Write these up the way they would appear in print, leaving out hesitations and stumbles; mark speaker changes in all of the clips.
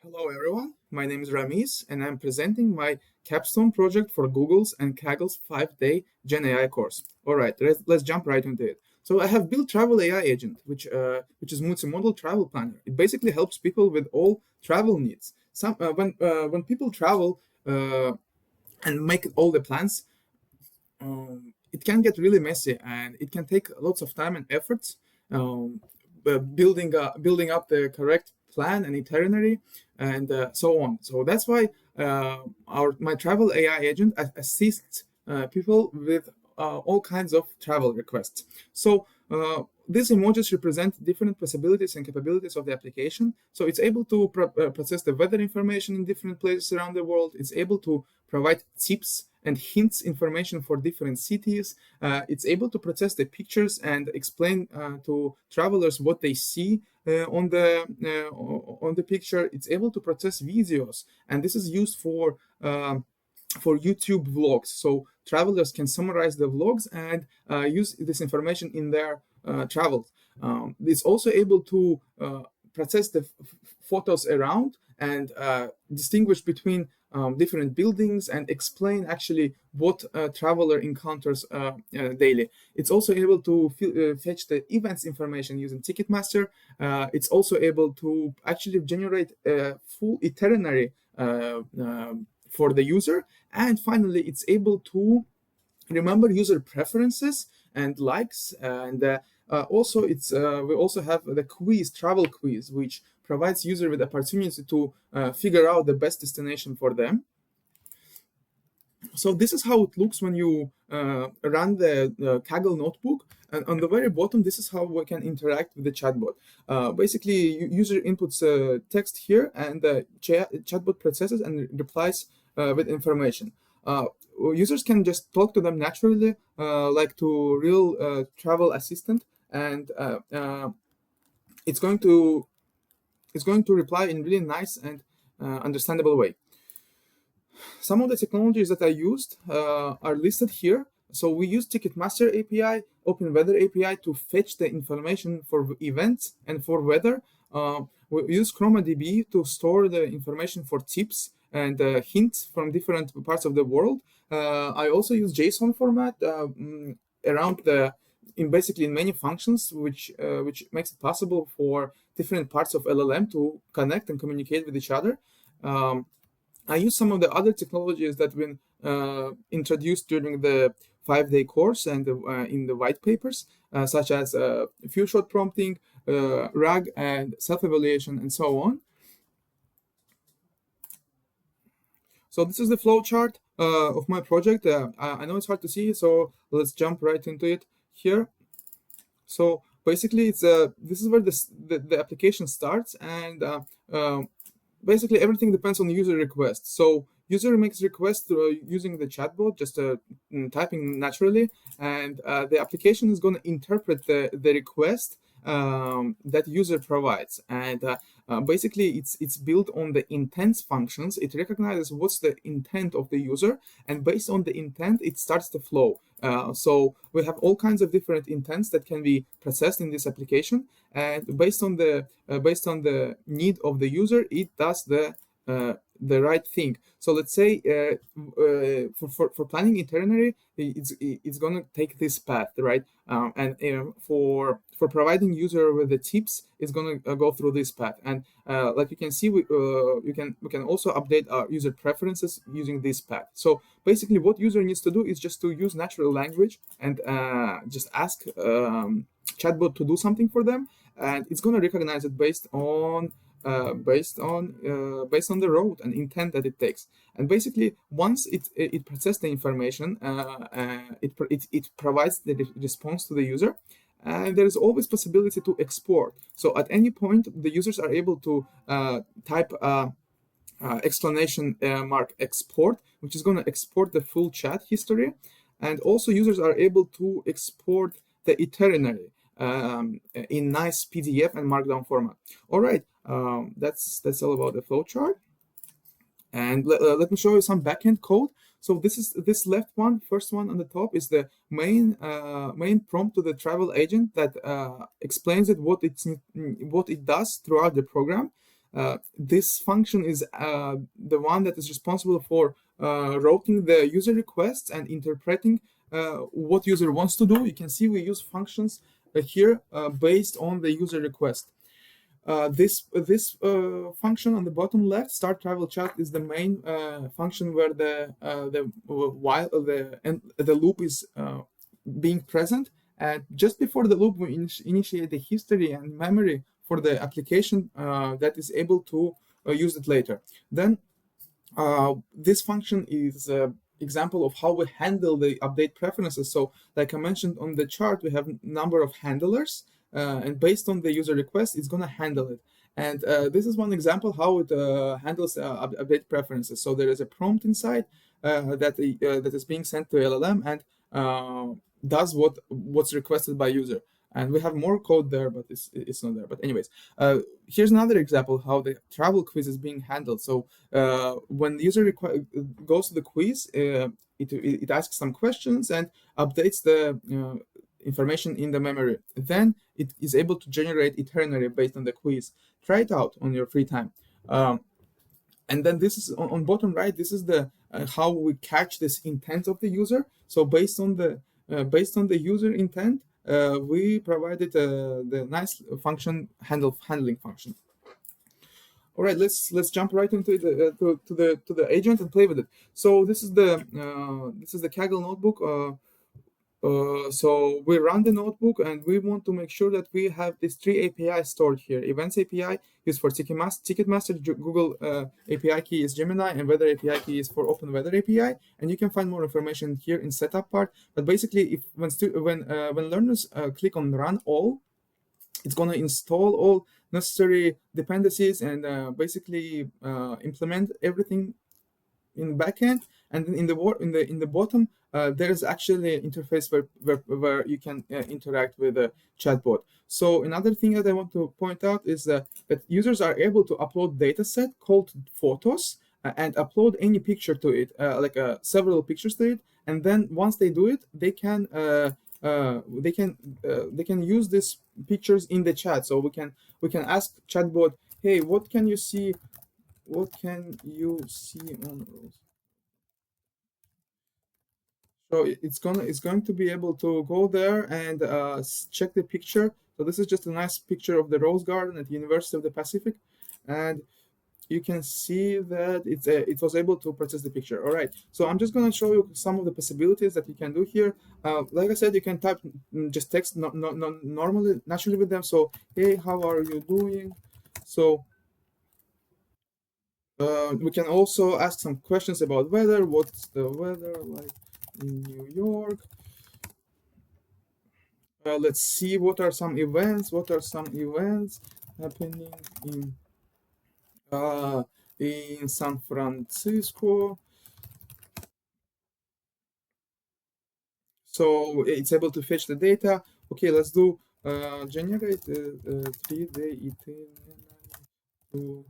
Speaker 1: Hello everyone, my name is Ramiz and I'm presenting my capstone project for Google's and Kaggle's 5-day Gen AI course. Alright, let's jump right into it. So I have built Travel AI Agent, which is multimodal travel planner. It basically helps people with all travel needs. When people travel and make all the plans, it can get really messy and it can take lots of time and efforts building up the correct plan and itinerary and so on. So that's why my travel AI agent assists people with all kinds of travel requests. So these emojis represent different possibilities and capabilities of the application. So it's able to process the weather information in different places around the world. It's able to provide tips and hints information for different cities. It's able to process the pictures and explain to travelers what they see on the picture. It's able to process videos, and this is used for YouTube vlogs. So travelers can summarize the vlogs and use this information in their travels. It's also able to process the photos around and distinguish between different buildings and explain actually what a traveler encounters daily. It's also able to fetch the events information using Ticketmaster. It's also able to actually generate a full itinerary for the user. And finally, it's able to remember user preferences and likes. And also, we also have the travel quiz, which provides user with opportunity to figure out the best destination for them. So this is how it looks when you run the Kaggle notebook. And on the very bottom, this is how we can interact with the chatbot. Basically, user inputs text here, and the chatbot processes and replies with information. Users can just talk to them naturally, like to real travel assistant, and it's going to reply in really nice and understandable way. Some of the technologies that I used are listed here. So we use Ticketmaster API, Open Weather API to fetch the information for events and for weather. We use ChromaDB to store the information for tips and hints from different parts of the world. I also use JSON format around basically in many functions, which makes it possible for different parts of LLM to connect and communicate with each other. I use some of the other technologies that have been introduced during the 5-day course and in the white papers, such as few-shot prompting, RAG, and self-evaluation, and so on. So this is the flow chart of my project. I know it's hard to see, so let's jump right into it here. So basically, it's this is where the application starts, and basically everything depends on the user request. So user makes request using the chatbot, just typing naturally, and the application is going to interpret the request that user provides. And basically it's built on the intents functions. It recognizes what's the intent of the user, and based on the intent it starts the flow. So we have all kinds of different intents that can be processed in this application, and based on the need of the user, it does the right thing. So let's say for planning itinerary, it's going to take this path, right? And for providing user with the tips, it's going to go through this path. And like you can see, we can also update our user preferences using this path. So basically, what user needs to do is just to use natural language and just ask chatbot to do something for them, and it's going to recognize it based on the road and intent that it takes. And basically, once it processes the information, it provides the response to the user, and there is always possibility to export. So at any point, the users are able to type exclamation mark export, which is going to export the full chat history, and also users are able to export the itinerary in nice PDF and Markdown format. All right, that's all about the flowchart. And let me show you some backend code. So this first one on the top is the main prompt to the travel agent that explains what it does throughout the program. This function is the one that is responsible for routing the user requests and interpreting what user wants to do. You can see we use functions here based on the user request. This function on the bottom left, start travel chat, is the main function where the loop is being present. And just before the loop, we initiate the history and memory for the application that is able to use it later. Then this function is an example of how we handle the update preferences. So like I mentioned on the chart, we have a number of handlers, and based on the user request, it's going to handle it. And this is one example how it handles update preferences. So there is a prompt inside that is being sent to LLM and does what's requested by user. And we have more code there, but it's not there. But anyways, here's another example how the travel quiz is being handled. So when the user goes to the quiz, it asks some questions and updates the information in the memory. Then it is able to generate itinerary based on the quiz. Try it out on your free time. And then this is on bottom right. This is the how we catch this intent of the user. So based on the user intent, we provided the nice function handling function. All right, let's jump right into the agent and play with it. So this is the Kaggle notebook. So we run the notebook and we want to make sure that we have these three APIs stored here. Events API is for Ticketmaster, Google API key is Gemini, and Weather API key is for Open Weather API. And you can find more information here in setup part. But basically, when learners click on Run All, it's going to install all necessary dependencies and basically implement everything in the backend. And then in the bottom, there's actually an interface where you can interact with the chatbot. So another thing that I want to point out is that users are able to upload data set called photos and upload any picture to it, like several pictures to it. And then once they do it, they can use these pictures in the chat. So we can ask chatbot, hey, what can you see on Rose? So it's going to be able to go there and check the picture. So this is just a nice picture of the Rose Garden at the University of the Pacific, and you can see that it was able to process the picture. All right, so I'm just going to show you some of the possibilities that you can do here. Like I said, you can type just text naturally with them. So hey, how are you doing? So we can also ask some questions about weather. What's the weather like in New York? Let's see what are some events happening in San Francisco. So it's able to fetch the data. Okay, let's do generate 3-day itinerary to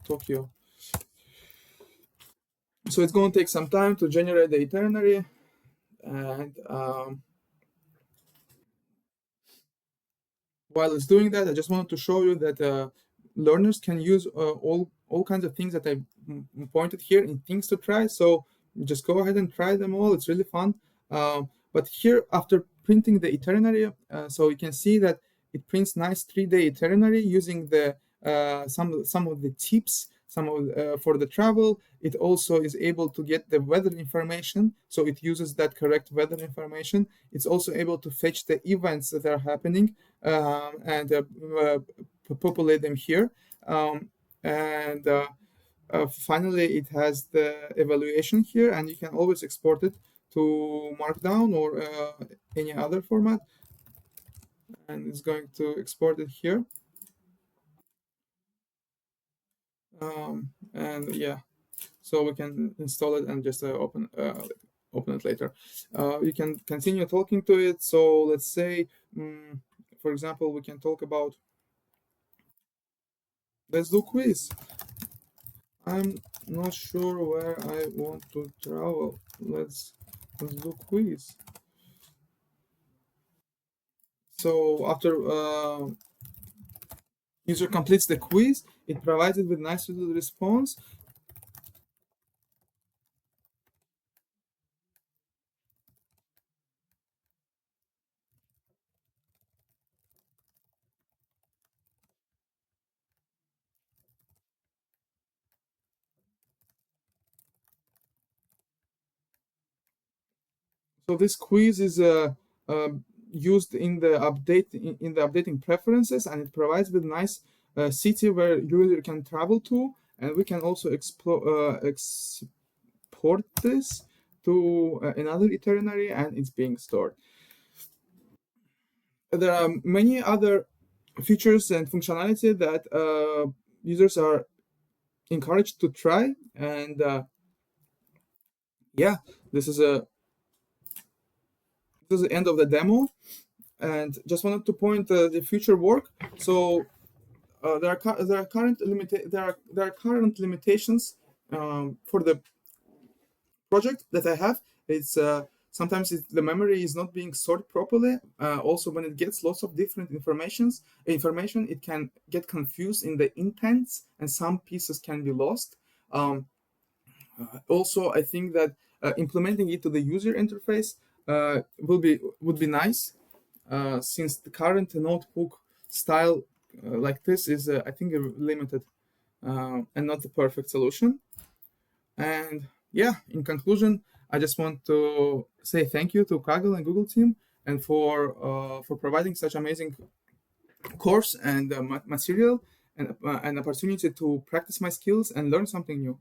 Speaker 1: Tokyo. So it's going to take some time to generate the itinerary, and while it's doing that, I just wanted to show you that learners can use all kinds of things that I pointed here in things to try. So just go ahead and try them all. It's really fun. But here, after printing the itinerary, so you can see that it prints nice 3-day itinerary using the some of the tips for the travel. It also is able to get the weather information, so it uses that correct weather information. It's also able to fetch the events that are happening and populate them here. And finally, it has the evaluation here, and you can always export it to Markdown or any other format. And it's going to export it here. And yeah, so we can install it and just open it later. You can continue talking to it. So let's say, for example, we can talk about, let's do quiz. I'm not sure where I want to travel. Let's do quiz. So after user completes the quiz, It provides it with nice little response. So this quiz is used in the in the updating preferences, and it provides with nice city where user can travel to, and we can also explore export this to another itinerary, and it's being stored. There are many other features and functionality that users are encouraged to try, and yeah, this is a this is the end of the demo, and just wanted to point the future work. So there are current limitations for the project that I have. It's sometimes the memory is not being stored properly. Also, when it gets lots of different information, it can get confused in the intents, and some pieces can be lost. Also, I think that implementing it to the user interface would be nice, since the current notebook style like this is, I think, limited and not the perfect solution. And yeah, in conclusion, I just want to say thank you to Kaggle and Google team, and for providing such amazing course and material, and an opportunity to practice my skills and learn something new.